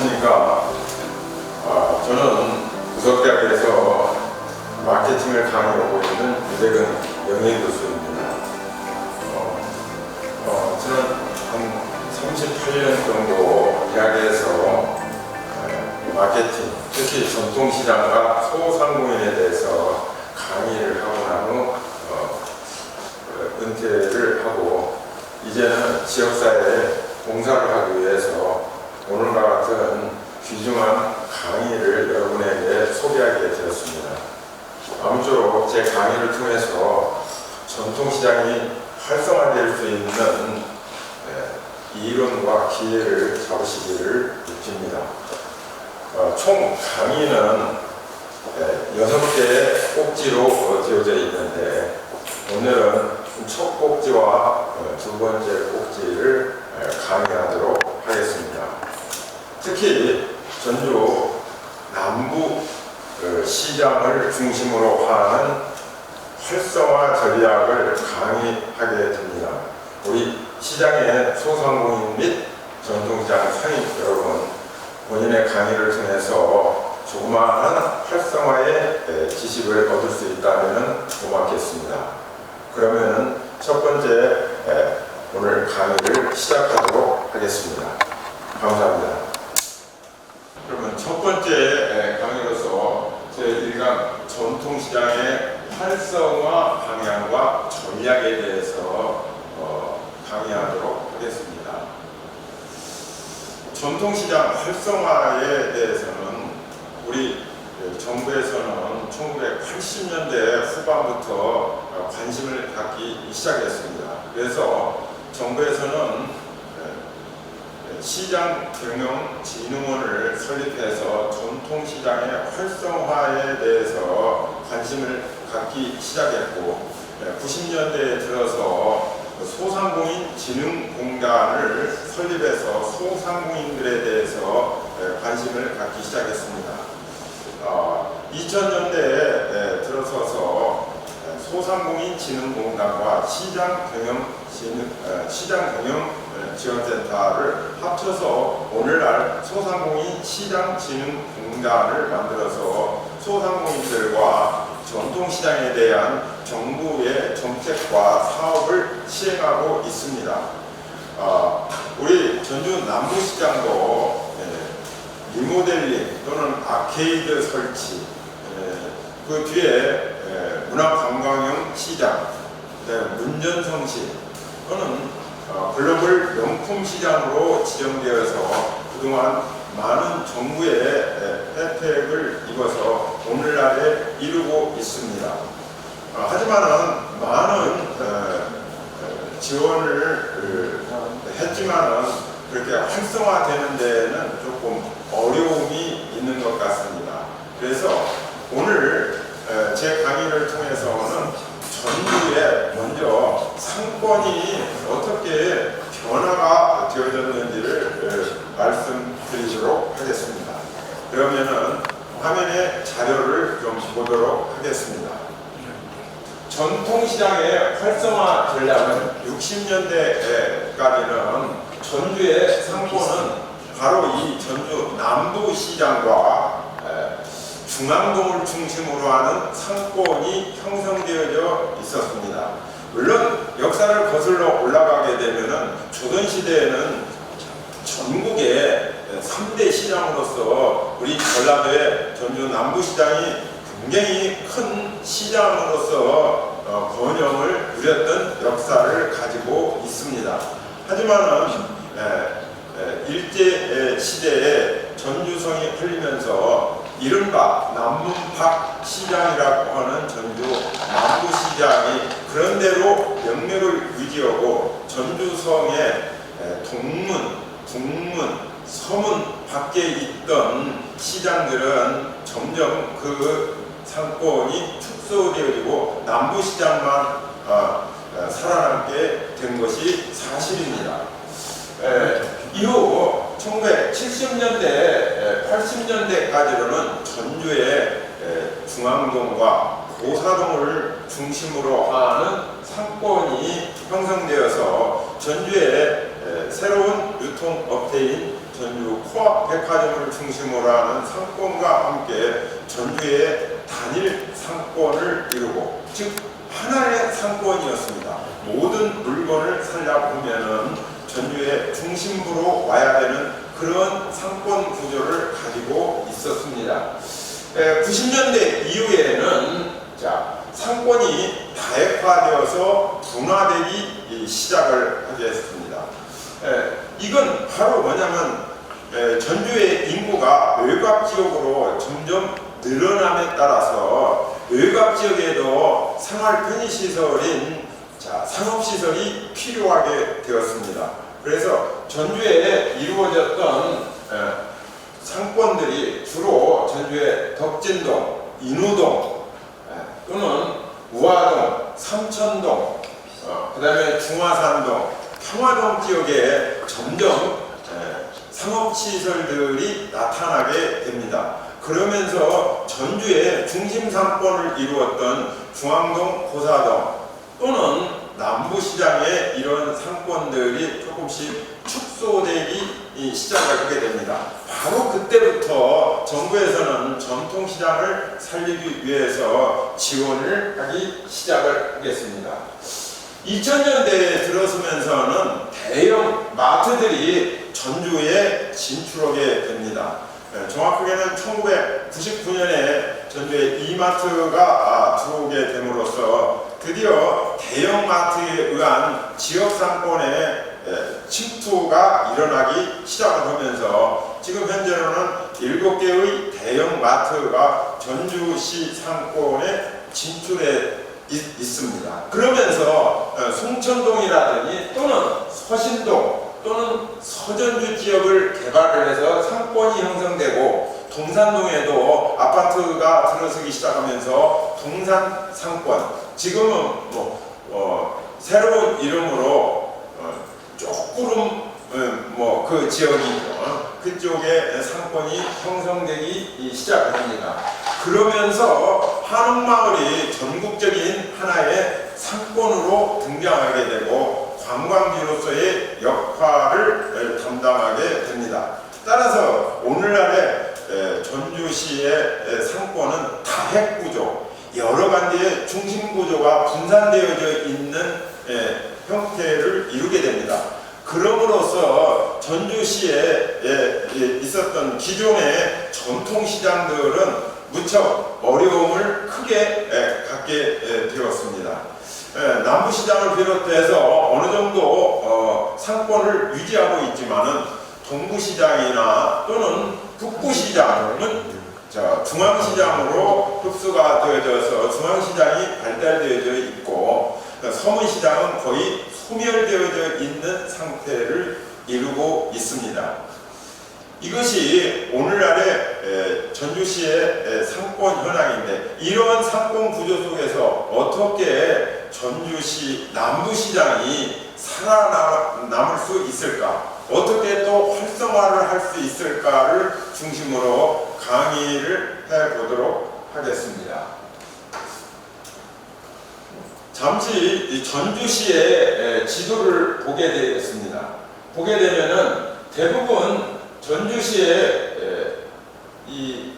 안녕하십니까. 저는 부석대학에서 마케팅을 강의하고 있는 유대근 명예교수입니다. 저는 한 38년 정도 대학에서 마케팅, 특히 전통시장과 소상공인에 대해서 강의를 하고 난 후 은퇴를 하고 이제는 지역사회에 봉사를 하기 위해서 오늘과 같은 귀중한 강의를 여러분에게 소개하게 되었습니다. 아무쪼록 제 강의를 통해서 전통시장이 활성화될 수 있는 이론과 기회를 잡으시기를 빕니다. 총 강의는 6개의 꼭지로 되어져 있는데 오늘은 첫 꼭지와 두 번째 꼭지를 강의하도록 하겠습니다. 특히 전주 남부 시장을 중심으로 하는 활성화 전략을 강의하게 됩니다. 우리 시장의 소상공인 및 전통시장 상인 여러분, 본인의 강의를 통해서 조그마한 활성화의 지식을 얻을 수 있다면 고맙겠습니다. 그러면 첫 번째 오늘 강의를 시작하도록 하겠습니다. 감사합니다. 그러면 첫 번째 강의로서 제1강 전통시장의 활성화 방향과 전략에 대해서 강의하도록 하겠습니다. 전통시장 활성화에 대해서는 우리 정부에서는 1980년대 후반부터 관심을 갖기 시작했습니다. 그래서 정부에서는 시장경영진흥원을 설립해서 전통시장의 활성화에 대해서 관심을 갖기 시작했고 90년대에 들어서 소상공인 진흥공단을 설립해서 소상공인들에 대해서 관심을 갖기 시작했습니다. 2000년대에 들어서서 소상공인 진흥공단과 시장경영지원센터를 합쳐서 오늘날 소상공인 시장진흥공단을 만들어서 소상공인들과 전통시장에 대한 정부의 정책과 사업을 시행하고 있습니다. 우리 전주 남부시장도 리모델링 또는 아케이드 설치, 그 뒤에 문화관광형 시장, 문전성시 또는 글로벌 명품 시장으로 지정되어서 그동안 많은 정부의 혜택을 입어서 오늘날에 이루고 있습니다. 하지만은 많은 지원을 했지만은 그렇게 활성화되는 데는 조금 어려움이 있는 것 같습니다. 그래서 오늘 제 강의를 통해서는 전주에 먼저 상권이 어떻게 변화가 되어졌는지를 말씀드리도록 하겠습니다. 그러면은 화면에 자료를 좀 보도록 하겠습니다. 전통시장의 활성화 전략은 60년대까지는 전주의 상권은 바로 이 전주 남부시장과 중앙동을 중심으로 하는 상권이 형성되어져 있었습니다. 물론 역사를 거슬러 올라가게 되면은 조선시대에는 전국의 3대 시장으로서 우리 전라도의 전주 남부시장이 굉장히 큰 시장으로서 번영을 누렸던 역사를 가지고 있습니다. 하지만은 일제 시대에 전주성이 풀리면서 이른바 남문박 시장이라고 하는 전주 남부시장이 그런대로 명맥을 유지하고 전주성의 동문, 북문, 서문 밖에 있던 시장들은 점점 그 상권이 축소되어지고 남부시장만 살아남게 된 것이 사실입니다. 이후 1970년대, 80년대까지로는 전주의 중앙동과 고사동을 중심으로 하는 상권이 형성되어서 전주의 새로운 유통업체인 전주 코앞 백화점을 중심으로 하는 상권과 함께 전주의 단일 상권을 이루고, 즉 하나의 상권이었습니다. 모든 물건을 살려보면은 전주의 중심부로 와야 되는 그런 상권 구조를 가지고 있었습니다. 90년대 이후에는 상권이 다액화되어서 분화되기 시작을 하게 했습니다. 이건 바로 뭐냐면 전주의 인구가 외곽 지역으로 점점 늘어남에 따라서 외곽 지역에도 생활 편의시설인 상업시설이 필요하게 되었습니다. 그래서 전주에 이루어졌던 상권들이 주로 전주의 덕진동, 인우동 또는 우화동, 삼천동, 그 다음에 중화산동, 평화동 지역에 점점 상업시설들이 나타나게 됩니다. 그러면서 전주의 중심 상권을 이루었던 중앙동, 고사동 또는 남부시장의 이런 상권들이 조금씩 축소되기 시작을 하게 됩니다. 바로 그때부터 정부에서는 전통시장을 살리기 위해서 지원을 하기 시작을 하겠습니다. 2000년대에 들어서면서는 대형 마트들이 전주에 진출하게 됩니다. 정확하게는 1999년에 전주에 이마트가 들어오게 됨으로써 드디어 대형마트에 의한 지역상권의 침투가 일어나기 시작을 하면서 지금 현재로는 7개의 대형마트가 전주시 상권에 진출해 있습니다. 그러면서 송천동이라든지 또는 서신동 또는 서전주 지역을 개발을 해서 상권이 형성되고, 동산동에도 아파트가 들어서기 시작하면서 동산 상권, 지금은 새로운 이름으로 쪼꾸름 그 지역이죠. 그쪽에 상권이 형성되기 시작합니다. 그러면서 한옥마을이 전국적인 하나의 상권으로 등장하게 되고 관광지로서의 역할을 담당하게 됩니다. 따라서 오늘날의 전주시의 상권은 다핵구조, 여러 가지의 중심구조가 분산되어져 있는 형태를 이루게 됩니다. 그럼으로써 전주시에 있었던 기존의 전통시장들은 무척 어려움을 크게 갖게 되었습니다. 남부시장을 비롯해서 어느 정도 상권을 유지하고 있지만은 동부시장이나 또는 북부시장은 중앙시장으로 흡수가 되어져서 중앙시장이 발달되어져 있고, 서문시장은 거의 소멸되어져 있는 상태를 이루고 있습니다. 이것이 오늘날의 전주시의 상권 현황인데, 이러한 상권 구조 속에서 어떻게 전주시 남부시장이 살아남을 수 있을까, 어떻게 또 활성화를 할 수 있을까를 중심으로 강의를 해보도록 하겠습니다. 잠시 이 전주시의 지도를 보게 되겠습니다. 보게 되면은 대부분 전주시의 이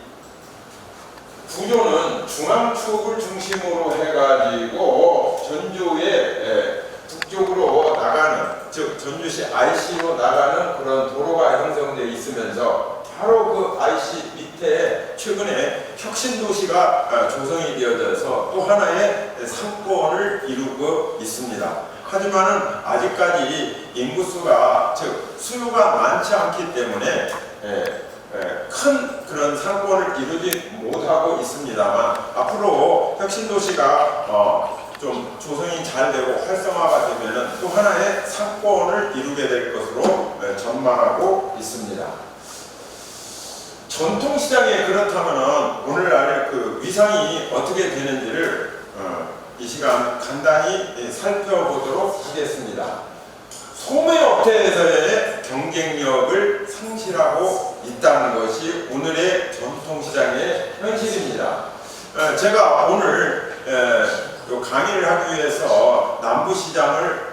구조는 중앙축을 중심으로 해가지고 전주의 북쪽으로 나가는, 즉 전주시 IC로 나가는 그런 도로가 형성되어 있으면서 바로 그 IC 밑에 최근에 혁신도시가 조성이 되어져서 또 하나의 상권을 이루고 있습니다. 하지만은 아직까지 인구수가, 즉 수요가 많지 않기 때문에 큰 그런 상권을 이루지 못하고 있습니다만, 앞으로 혁신도시가 좀 조성이 잘 되고 활성화가 되면은 또 하나의 상권을 이루게 될 것으로 전망하고 있습니다. 전통시장에 그렇다면은 오늘날 그 위상이 어떻게 되는지를 이 시간 간단히 살펴보도록 하겠습니다. 소매업체에서의 경쟁력을 상실하고 있다는 것이 오늘의 전통시장의 현실입니다. 제가 오늘 강의를 하기 위해서 남부시장을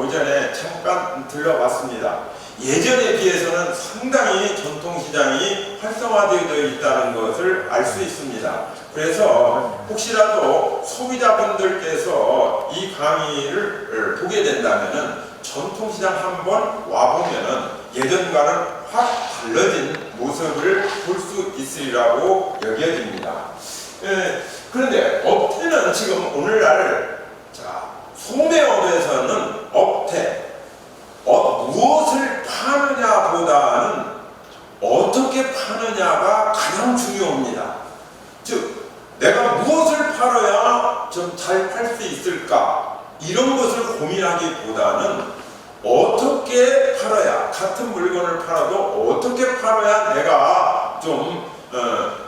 오전에 잠깐 들러봤습니다. 예전에 비해서는 상당히 전통시장이 활성화되어 있다는 것을 알 수 있습니다. 그래서 혹시라도 소비자분들께서 이 강의를 보게 된다면은 전통시장 한번 와보면은 예전과는 확 달라진 모습을 볼 수 있으리라고 여겨집니다. 그런데 업태는 지금 오늘날 소매업에서는 업태, 무엇을 파느냐보다는 어떻게 파느냐가 가장 중요합니다. 즉, 내가 무엇을 팔아야 좀 잘 팔 수 있을까? 이런 것을 고민하기보다는 어떻게 팔아야, 같은 물건을 팔아도 어떻게 팔아야 내가 좀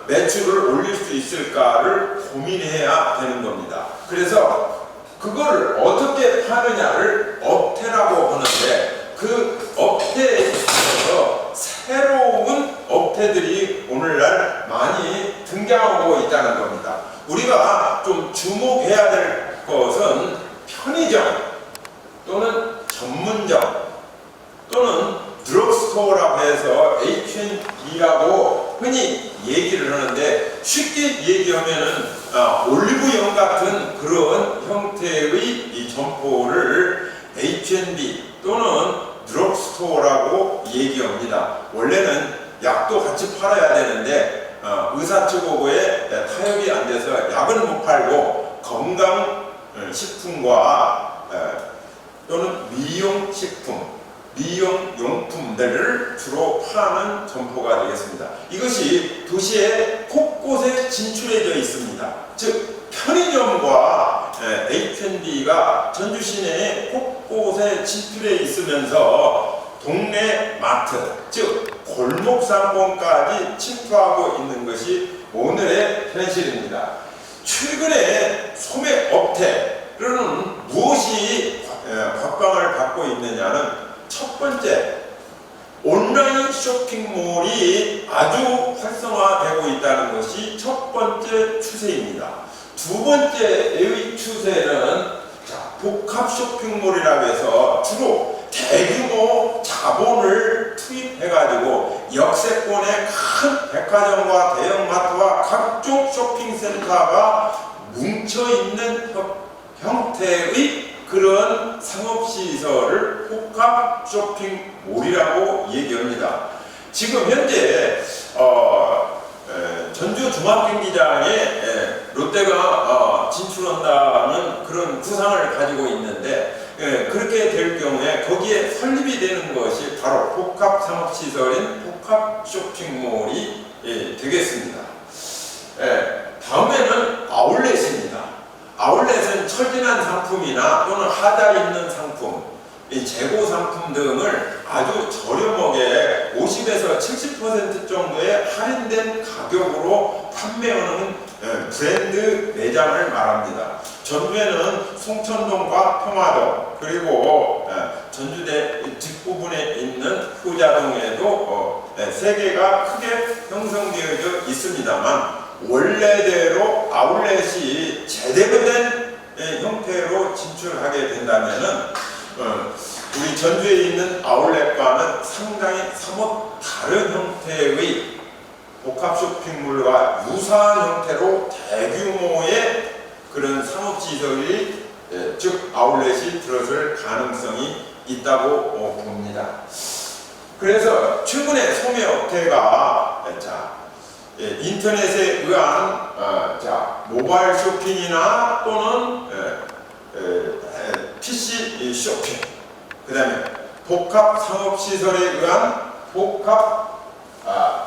매출을 올릴 수 있을까를 고민해야 되는 겁니다. 그래서 그걸 어떻게 파느냐를 업태라고 하는데, 그 업태에 있어서 새로운 업태들이 오늘날 많이 등장하고 있다는 겁니다. 우리가 좀 주목해야 될 것은 편의점 또는 전문점 또는 드럭스토어라고 해서 H&B라고 흔히 얘기를 하는데, 쉽게 얘기하면은 올리브영 같은 그런 형태의 이 점포를 H&B 또는 드럭스토어라고 얘기합니다. 원래는 약도 같이 팔아야 되는데 의사 측하고의 타협이 안 돼서 약은 못 팔고 건강식품과 또는 미용식품, 미용용품들을 주로 파는 점포가 되겠습니다. 이것이 도시의 곳곳에 진출해져 있습니다. 즉, 편의점과 H&B가 전주 시내에 곳곳에 진출해 있으면서 동네 마트, 즉 골목상권까지 침투하고 있는 것이 오늘의 현실입니다. 최근에 소매업태로는 무엇이 각광을 받고 있느냐는, 첫 번째, 온라인 쇼핑몰이 아주 활성화되고 있다는 것이 첫 번째 추세입니다. 두 번째의 추세는 복합 쇼핑몰이라고 해서 주로 대규모 자본을 투입해가지고 역세권의 큰 백화점과 대형마트와 각종 쇼핑센터가 뭉쳐있는 형태의 그런 상업시설을 복합 쇼핑몰이라고 얘기합니다. 지금 현재 전주 종합경기장에 롯데가 진출한다는 그런 구상을 가지고 있는데, 그렇게 될 경우에 거기에 설립이 되는 것이 바로 복합 상업시설인 복합 쇼핑몰이 되겠습니다. 다음에는 아울렛입니다. 아울렛은 처진한 상품이나 또는 하자 있는 상품, 재고 상품 등을 아주 저렴하게 50에서 70% 정도의 할인된 가격으로 판매하는 브랜드 매장을 말합니다. 전주에는 송천동과 평화동, 그리고 전주대 뒷부분에 있는 효자동에도 세 개가 크게 형성되어 있습니다만, 원래대로 아울렛이 제대로 된 형태로 진출하게 된다면은 우리 전주에 있는 아울렛과는 상당히 사뭇 다른 형태의 복합 쇼핑몰과 유사한 형태로 대규모의 그런 상업시설이, 즉 아울렛이 들어설 가능성이 있다고 봅니다. 그래서 최근에 소매업태가 인터넷에 의한 모바일 쇼핑이나 또는 PC 쇼핑, 그 다음에 복합 상업시설에 의한 복합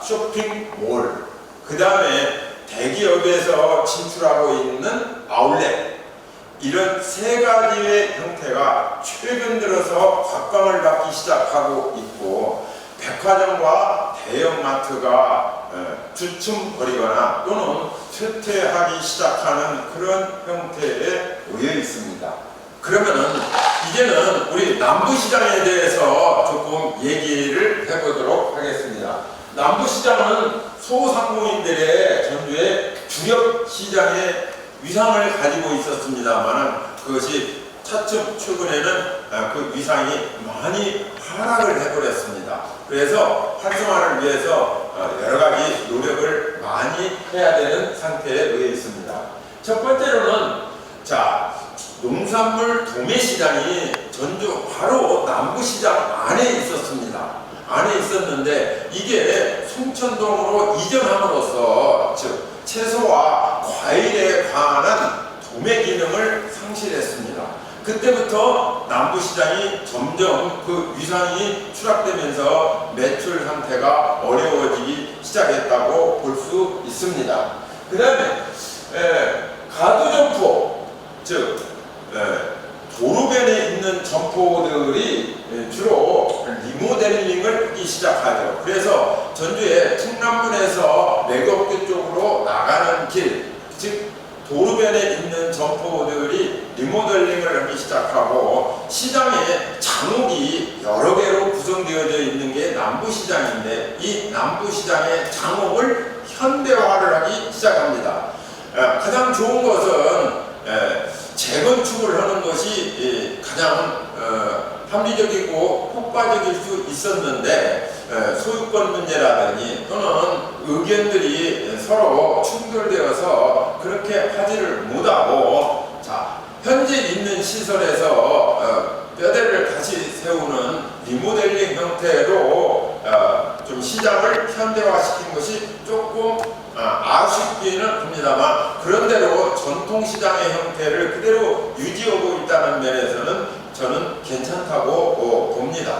쇼핑몰, 그 다음에 대기업에서 진출하고 있는 아울렛, 이런 세 가지의 형태가 최근 들어서 각광을 받기 시작하고 있고, 백화점과 대형마트가 주춤거리거나 또는 쇠퇴하기 시작하는 그런 형태에 놓여 있습니다. 그러면은 이제는 우리 남부시장에 대해서 조금 얘기를 해보도록 하겠습니다. 남부시장은 소상공인들의 전주의 주력 시장의 위상을 가지고 있었습니다만, 그것이 차츰 최근에는 그 위상이 많이 하락을 해버렸습니다. 그래서 활성화를 위해서 여러 가지 노력을 많이 해야 되는 상태에 의해 있습니다. 첫 번째로는 농산물 도매시장이 전주 바로 남부시장 안에 있었습니다. 안에 있었는데 이게 송천동으로 이전함으로써 즉 채소와 과일에 관한 도매 기능을 상실했습니다. 그때부터 남부시장이 점점 그 위상이 추락되면서 매출 상태가 어려워지기 시작했다고 볼 수 있습니다. 그 다음에 가두점포, 즉 도로변에 있는 점포들이 주로 리모델링을 하기 시작하죠. 그래서 전주의 충남문에서 매곡교 쪽으로 나가는 길, 즉 도로변에 있는 점포들이 리모델링을 하기 시작하고 시장에 장옥이 여러 개로 구성되어져 있는 게 남부시장인데 이 남부시장의 장옥을 현대화를 하기 시작합니다. 가장 좋은 것은 재건축을 하는 것이 가장 합리적이고 효과적일 수 있었는데 소유권 문제라든지 또는 의견들이 서로 충돌되어서 그렇게 하지를 못하고 현재 있는 시설에서 뼈대를 다시 세우는 리모델링 형태로 좀 시장을 현대화시킨 것이 조금 아쉽기는 합니다만 그런대로 전통시장의 형태를 그대로 유지하고 있다는 면에서는 저는 괜찮다고 봅니다.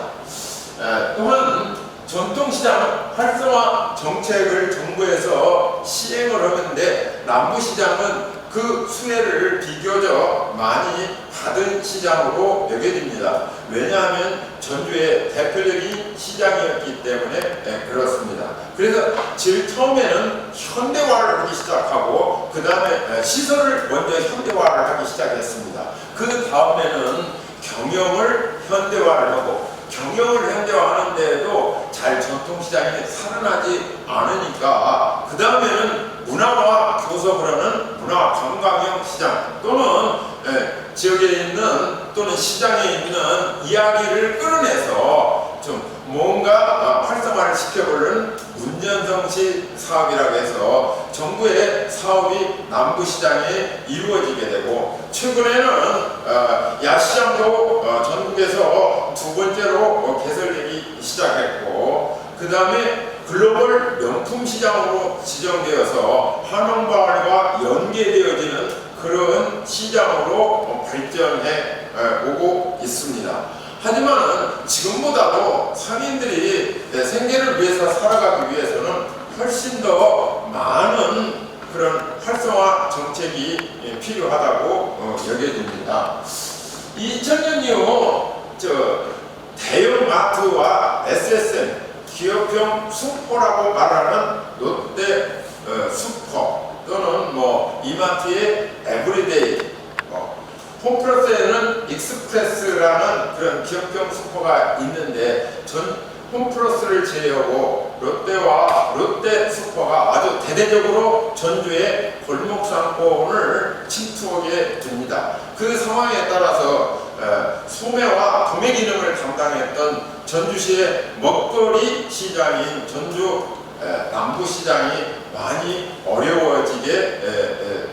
또한 전통시장 활성화 정책을 정부에서 시행을 하는데 남부시장은 그 수혜를 비교적 많이 받은 시장으로 여겨집니다. 왜냐하면 전주의 대표적인 시장이었기 때문에 그렇습니다. 그래서 제일 처음에는 현대화를 하기 시작하고 그 다음에 시설을 먼저 현대화를 하기 시작했습니다. 그 다음에는 경영을 현대화를 하고 경영을 현대화하는데도 잘 전통시장이 살아나지 않으니까 그 다음에는 문화와 교섭을 하는 문화관광형 시장 또는 지역에 있는 또는 시장에 있는 이야기를 끌어내서 좀 뭔가 활성화를 시켜보려는 문전성시 사업이라고 해서 정부의 사업이 남부시장에 이루어지게 되고 최근에는 야시장도 전국에서 두 번째로 개설되기 시작했고 그 다음에 글로벌 명품시장으로 지정되어서 한옥마을과 연계되어지는 그런 시장으로 발전해 오고 있습니다. 하지만 지금보다도 상인들이 생계를 위해서 살아가기 위해서는 훨씬 더 많은 그런 활성화 정책이 필요하다고 여겨집니다. 2000년 이후 대형 마트와 SSM 기업형 슈퍼라고 말하는 롯데 슈퍼 또는 이마트의 에브리데이 홈플러스에는 익스프레스라는 그런 기업형 슈퍼가 있는데 홈플러스를 제외하고 롯데와 롯데 슈퍼가 아주 대대적으로 전주의 골목 상권을 침투하게 됩니다. 그 상황에 따라서 소매와 도매 기능을 담당했던 전주시의 먹거리 시장인 전주 남부시장이 많이 어려워지게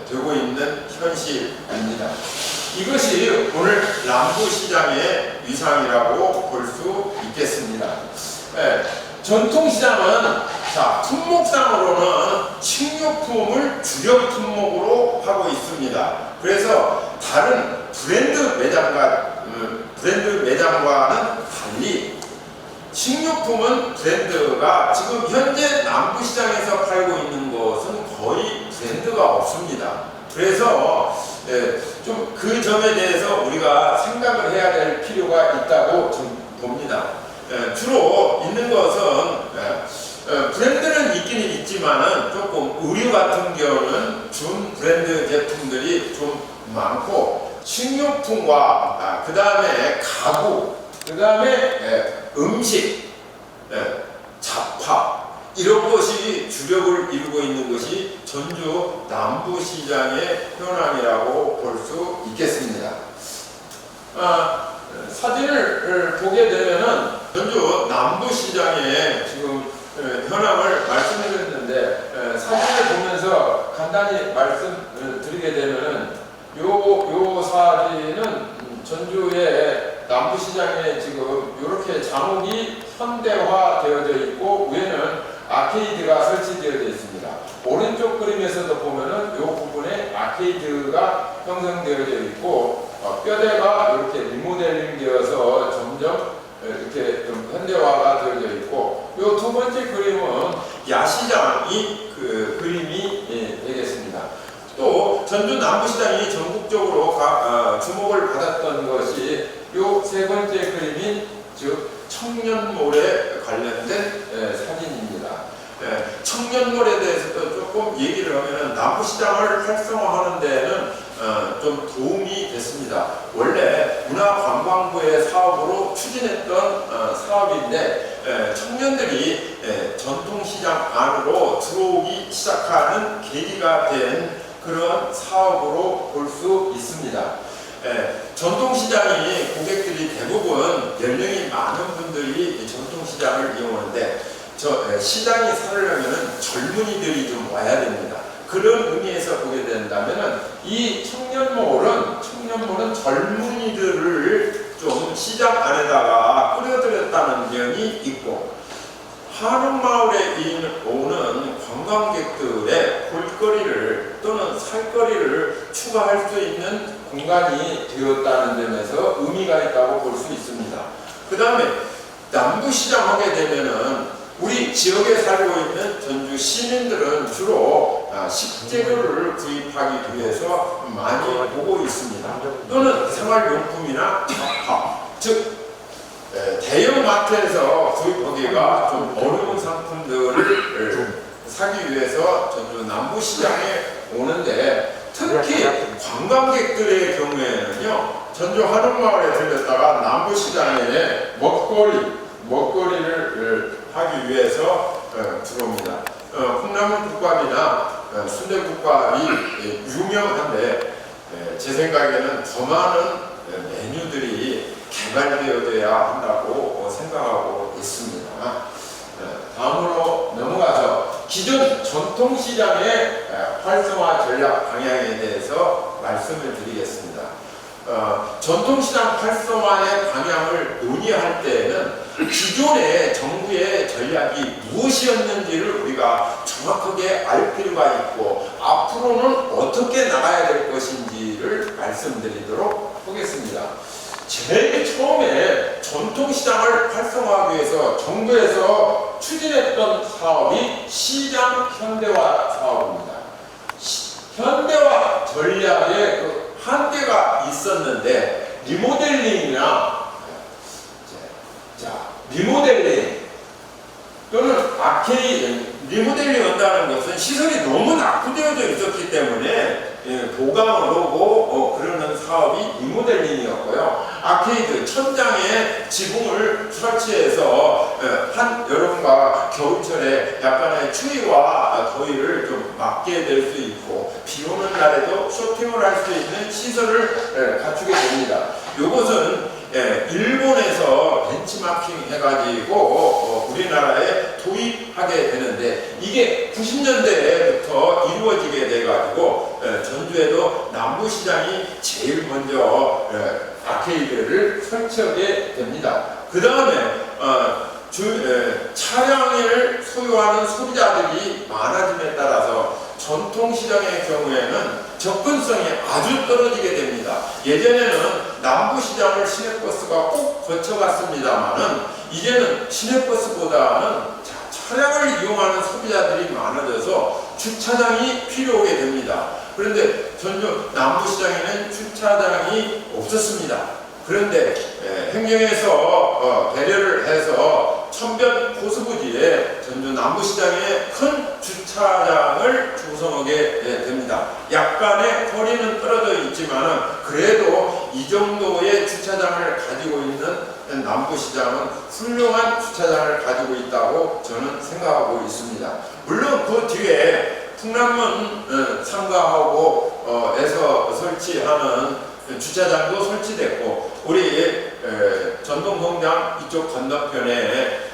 되고 있는 현실입니다. 이것이 오늘 남부시장의 위상이라고 볼 수 있겠습니다. 전통시장은 품목상으로는 식료품을 주력 품목으로 하고 있습니다. 그래서 다른 브랜드 매장과는 달리 식료품은 브랜드가 지금 현재 남부시장에서 팔고 있는 것은 거의 브랜드가 없습니다. 그래서 좀 그 점에 대해서 우리가 생각을 해야 될 필요가 있다고 좀 봅니다. 주로 있는 것은 브랜드는 있기는 있지만은 조금 의류 같은 경우는 준 브랜드 제품들이 좀 많고 식료품과 그 다음에 가구, 그 다음에 음식, 잡화 이런 것이 주력을 이루고 있는 것이 전주 남부시장의 현황이라고 볼 수 있겠습니다. 사진을 보게 되면은 전주 남부시장의 지금 현황을 말씀드렸는데 사진을 보면서 간단히 말씀드리게 되면은 요 사진은 전주의 남부시장에 지금 이렇게 장옥이 현대화 되어져 있고 위에는 아케이드가 설치되어져 있습니다. 오른쪽 그림에서도 보면은 이 부분에 아케이드가 형성되어져 있고 뼈대가 이렇게 리모델링 되어서 점점 이렇게 좀 현대화가 되어져 있고 이 두 번째 그림은 야시장이 그 그림이 되겠습니다. 또 전주 남부시장이 전국적으로 주목을 받았던 것이 이 세 번째 그림인 즉 청년몰에 관련된 사진입니다. 청년몰에 대해서도 조금 얘기를 하면 남부시장을 활성화하는 데는 좀 도움이 됐습니다. 원래 문화관광부의 사업으로 추진했던 사업인데 청년들이 전통시장 안으로 들어오기 시작하는 계기가 된 그런 사업으로 볼 수 있습니다. 전통시장이 고객들이 대부분 연령이 많은 분들이 전통시장을 이용하는데 시장이 살려면 젊은이들이 좀 와야 됩니다. 그런 의미에서 보게 된다면 이 청년몰은 젊은이들을 좀 시장 안에다가 끌어들였다는 면이 있고 한옥마을에 오는 관광객들의 볼거리를 또는 살거리를 추가할 수 있는 공간이 되었다는 점에서 의미가 있다고 볼 수 있습니다. 그 다음에 남부시장 하게 되면은 우리 지역에 살고 있는 전주 시민들은 주로 식재료를 구입하기 위해서 많이 보고 있습니다. 또는 생활용품이나 잡화, 즉 대형마트에서 구입하기가 좀 어려운 상품들을 사기 위해서 전주 남부시장에 오는데 특히 관광객들의 경우에는요 전주 한옥마을에 들렸다가 남부시장에 먹거리를 하기 위해서 들어옵니다. 콩나물국밥이나 순대국밥이 유명한데 제 생각에는 더 많은 메뉴들이 개발되어야 한다고 생각하고 있습니다. 다음으로 넘어가서 기존 전통시장의 활성화 전략 방향에 대해서 말씀을 드리겠습니다. 전통시장 활성화의 방향을 논의할 때에는 기존의 정부의 전략이 무엇이었는지를 우리가 정확하게 알 필요가 있고 앞으로는 어떻게 나가야 될 것인지를 말씀드리도록 하겠습니다. 제일 처음에 전통시장을 활성화하기 위해서 정부에서 추진했던 사업이 시장 현대화 사업입니다. 현대화 전략에 그 한계가 있었는데 리모델링 또는 리모델링 한다는 것은 시설이 너무 낙후되어져 있었기 때문에 보강을 하고 그러는 사업이 리모델링이었고요. 아케이드 천장에 지붕을 설치해서 한여름과 겨울철에 약간의 추위와 더위를 좀 막게 될 수 있고 비 오는 날에도 쇼핑을 할 수 있는 시설을 갖추게 됩니다. 이것은 일본에서 벤치마킹 해가지고 우리나라에 도입하게 되는데 이게 90년대부터 이루어지게 돼가지고 전주에도 남부시장이 제일 먼저 아케이드를 설치하게 됩니다. 그 다음에 차량을 소유하는 소비자들이 많아짐에 따라서 전통시장의 경우에는 접근성이 아주 떨어지게 됩니다. 예전에는 남부시장을 시내버스가 꼭 거쳐갔습니다만은 이제는 시내버스보다는 차량을 이용하는 소비자들이 많아져서 주차장이 필요하게 됩니다. 그런데 전주 남부시장에는 주차장이 없었습니다. 그런데 행정에서 배려를 해서 천변 고수부지에 전주 남부시장에 큰 주차장을 구성하게 됩니다. 약간의 거리는 떨어져 있지만 그래도 이 정도의 주차장을 가지고 있는 남부시장은 훌륭한 주차장을 가지고 있다고 저는 생각하고 있습니다. 물론 그 뒤에 풍남문 상가하고 에서 설치하는 주차장도 설치됐고, 우리 전동공장 이쪽 건너편에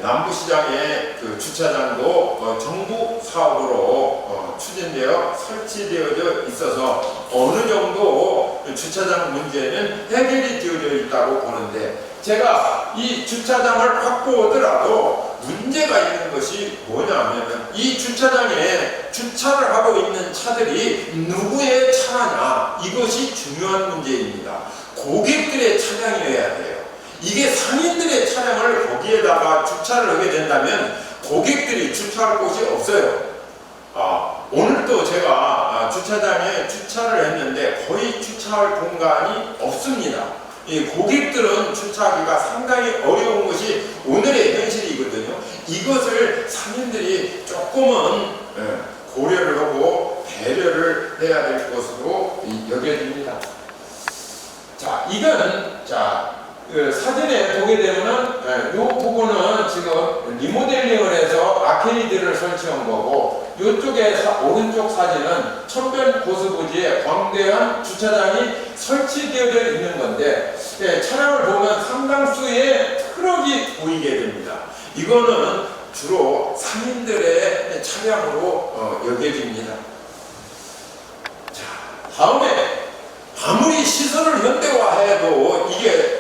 남부시장의 그 주차장도 정부 사업으로 추진되어 설치되어져 있어서 어느 정도 주차장 문제는 해결이 되어져 있다고 보는데, 제가 이 주차장을 확보하더라도 문제가 있는 것이 뭐냐면, 이 주차장에 주차를 하고 있는 차들이 누구의 차냐, 이것이 중요한 문제입니다. 고객들의 차량이어야 돼요. 이게 상인들의 차량을 거기에다가 주차를 하게 된다면 고객들이 주차할 곳이 없어요. 오늘도 제가 주차장에 주차를 했는데 거의 주차할 공간이 없습니다. 이 고객들은 주차하기가 상당히 어려운 것이 오늘의 현실이거든요. 이것을 상인들이 조금은 고려를 하고 배려를 해야 될 것으로 여겨집니다. 자, 이거는 그 사진에 보게 되면은 이 부분은 지금 리모델링을 해서 아케이드를 설치한 거고, 이쪽에 오른쪽 사진은 천변 고수부지에 광대한 주차장이 설치되어 있는 건데, 차량을 보면 상당수의 트럭이 보이게 됩니다. 이거는 주로 상인들의 차량으로 여겨집니다. 자, 다음에 아무리 시설을 현대화해도 이게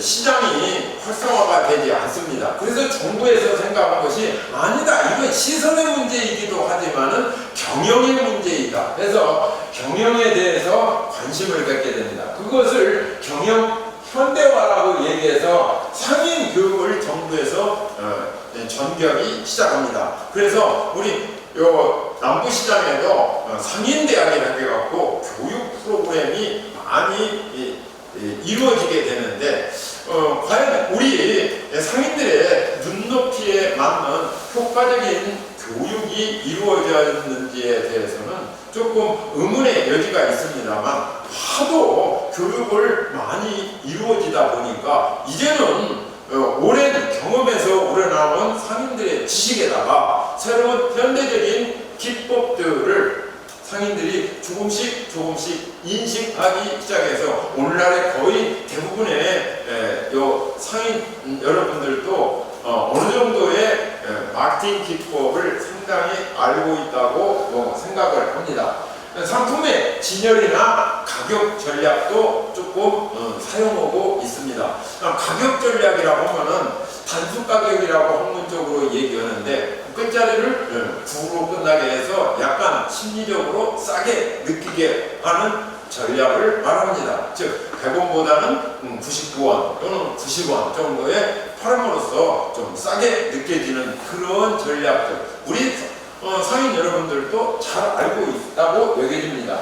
시장이 활성화가 되지 않습니다. 그래서 정부에서 생각한 것이, 아니다, 이건 시설의 문제이기도 하지만은 경영의 문제이다. 그래서 경영에 대해서 관심을 갖게 됩니다. 그것을 경영 현대화라고 얘기해서 상인 교육을 정부에서 전격이 시작합니다. 그래서 우리 남부시장에도 상인대학이라고 해갖고 교육 프로그램이 많이 이루어지게 되는데, 과연 우리 상인들의 눈높이에 맞는 효과적인 교육이 이루어졌는지에 대해서는 조금 의문의 여지가 있습니다만, 하도 교육을 많이 이루어지다 보니까 이제는 오랜 경험에서 우러나온 상인들의 지식에다가 새로운 현대적인 기법들을 상인들이 조금씩 인식하기 시작해서 오늘날의 거의 대부분의 상인 여러분들도 어느 정도의 마케팅 기법을 상당히 알고 있다고 생각을 합니다. 상품의 진열이나 가격 전략도 조금 사용하고 있습니다. 가격 전략이라고 하면은 단순 가격이라고 학문적으로 얘기하는데, 끝자리를 9로 끝나게 해서 약간 심리적으로 싸게 느끼게 하는 전략을 말합니다. 즉 100원보다는 99원 또는 90원 정도에 팔음으로써 좀 싸게 느껴지는 그런 전략들, 우리 상인 여러분들도 잘 알고 있다고 여겨집니다.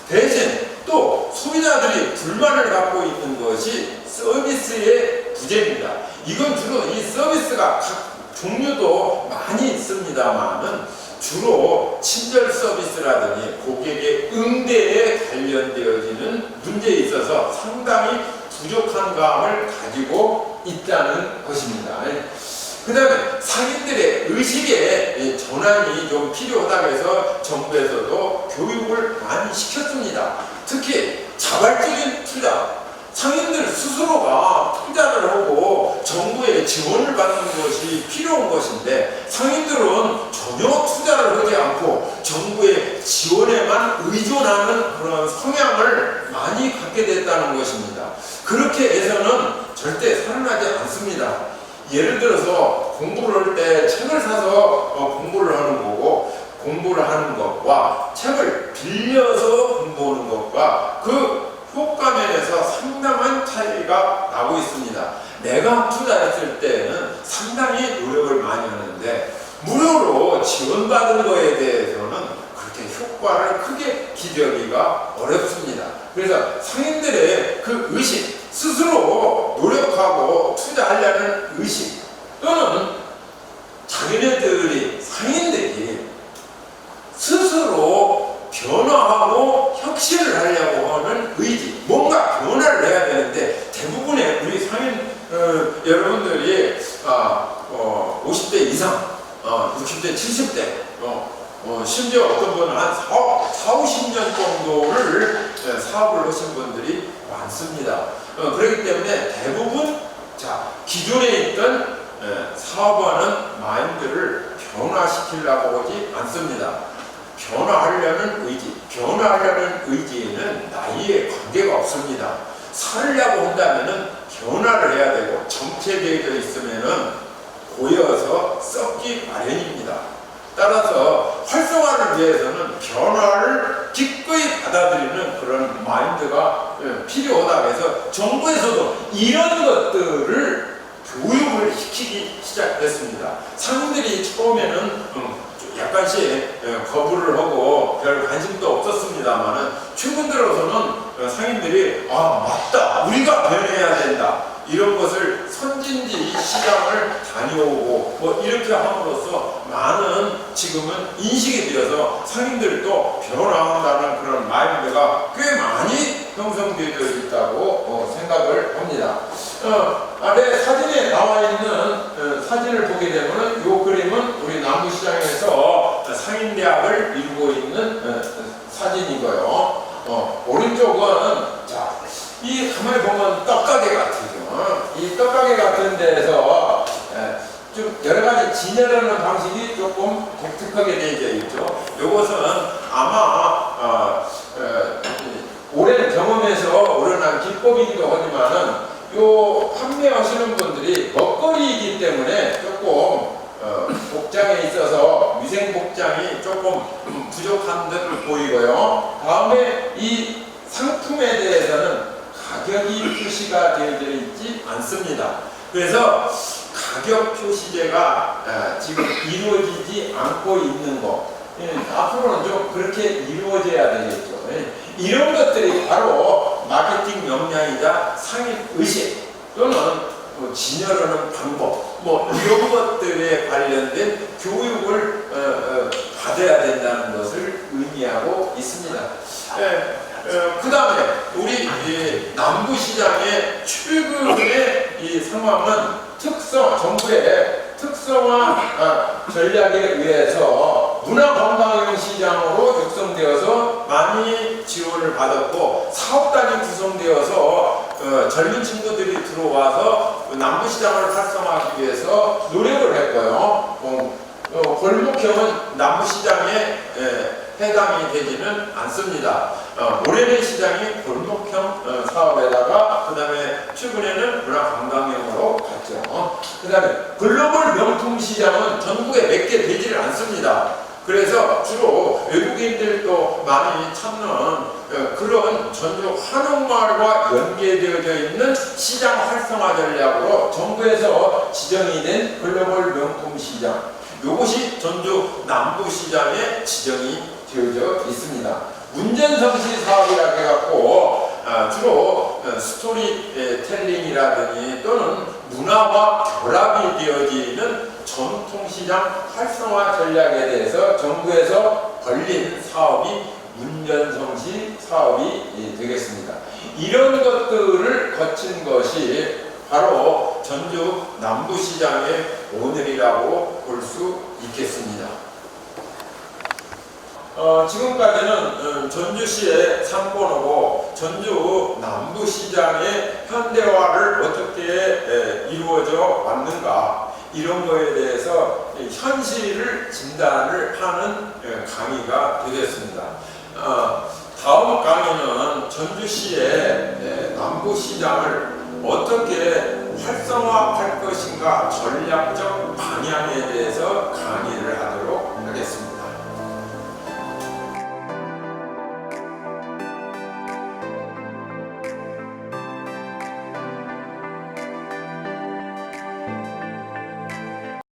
대신 또 소비자들이 불만을 갖고 있는 것이 서비스의 부재입니다. 이건 주로 이 서비스가 각 종류도 많이 있습니다만은 주로 친절 서비스라든지 고객의 응대에 관련되어지는 문제에 있어서 상당히 부족한 감을 가지고 있다는 것입니다. 그 다음에 상인들의 의식의 전환이 좀 필요하다고 해서 정부에서도 교육을 많이 시켰습니다. 특히 자발적인 투자, 상인들 스스로가 투자를 하고 정부의 지원을 받는 것이 필요한 것인데, 상인들은 전혀 투자를 하지 않고 정부의 지원에만 의존하는 그런 성향을 많이 갖게 됐다는 것입니다. 그렇게 해서는 절대 살아나지 않습니다. 예를 들어서 공부를 할 때 책을 사서 공부를 하는 거고, 공부를 하는 것과 책을 빌려서 공부하는 것과 그 효과면에서 상당한 차이가 나고 있습니다. 내가 투자했을 때는 상당히 노력을 많이 하는데, 무료로 지원받은 거에 대해서는 그렇게 효과를 크게 기대하기가 어렵습니다. 그래서 상인들의 그 의식, 스스로 노력하고 투자하려는 의식, 또는 자기네들이 상인들이 스스로 변화하고 혁신을 하려고 하는 의지, 뭔가 변화를 해야 되는데, 대부분의 우리 상인 여러분들이 50대 이상, 60대, 70대 심지어 어떤 분은 한 50년 정도를 사업을 하신 분들이 많습니다. 그렇기 때문에 대부분 기존에 있던 사업하는 마인드를 변화시키려고 하지 않습니다. 변화하려는 의지에는 나이에 관계가 없습니다. 살려고 한다면은 변화를 해야 되고 정체되어 있으면은 고여서 썩기 마련입니다. 따라서 활성화를 위해서는 변화를 기꺼이 받아들이는 그런 마인드가 필요하다 해서 정부에서도 이런 것들을 교육을 시키기 시작했습니다. 상인들이 처음에는 약간씩 거부를 하고 별 관심도 없었습니다만은 최근 들어서는 상인들이 맞다, 우리가 변해야 된다, 이런 것을 선진지 시장을 다녀오고 뭐 이렇게 함으로써 많은 지금은 인식이 되어서 상인들도 변화한다는 그런 마인드가 꽤 많이 형성되어 있다고 생각을 합니다. 아래 사진에 나와 있는 사진을 보게 되면 이 그림은 우리 남부시장에서 상인대학을 이루고 있는 사진이고요. 오른쪽은 이 가만히 보면 떡가게 같으죠. 이 떡가게 같은 데에서 좀 여러 가지 진열하는 방식이 조금 독특하게 되어 있죠. 이것은 아마 오랜 경험에서 우러난 기법이기도 하지만은 요 판매하시는 분들이 먹거리이기 때문에 조금 복장에 있어서 위생 복장이 조금 부족한 듯 보이고요. 다음에 이 상품에 대해서는 가격이 표시가 되어져 있지 않습니다. 그래서 가격 표시제가 지금 이루어지지 않고 있는 거, 앞으로는 좀 그렇게 이루어져야 되겠죠. 이런 것들이 바로 마케팅 역량이자 상인 의식 또는 진열하는 방법, 이런 것들에 관련된 교육을 받아야 된다는 것을 의미하고 있습니다. 그 다음에 우리 남부시장의 최근의 이 상황은 정부의 특성화 전략에 의해서 문화관광형 시장으로 육성되어서 많이 지원을 받았고 사업단이 구성되어서 젊은 친구들이 들어와서 남부시장을 활성화하기 위해서 노력을 했고요. 골목형은 남부시장에 해당이 되지는 않습니다. 모래내 시장이 골목형 사업에다가 그 다음에 최근에는 문화관광형으로 갔죠. 그 다음에 글로벌 명품 시장은 전국에 몇 개 되지를 않습니다. 그래서 주로 외국인들도 많이 찾는 그런 전주 한옥마을과 연계되어져 있는 시장 활성화 전략으로 정부에서 지정이 된 글로벌 명품 시장, 이것이 전주 남부시장에 지정이 되어져 있습니다. 문전성시 사업이라고 해갖고 주로 스토리텔링이라든지 또는 문화와 결합이 되어지는 전통시장 활성화 전략에 대해서 정부에서 걸린 사업이 문전성시 사업이 되겠습니다. 이런 것들을 거친 것이 바로 전주 남부시장의 오늘이라고 볼 수 있겠습니다. 지금까지는 전주시의 상권하고 전주 남부시장의 현대화를 어떻게 이루어져 왔는가, 이런 거에 대해서 현실을 진단을 하는 강의가 되겠습니다. 다음 강의는 전주시의 남부시장을 어떻게 활성화할 것인가 전략적 방향에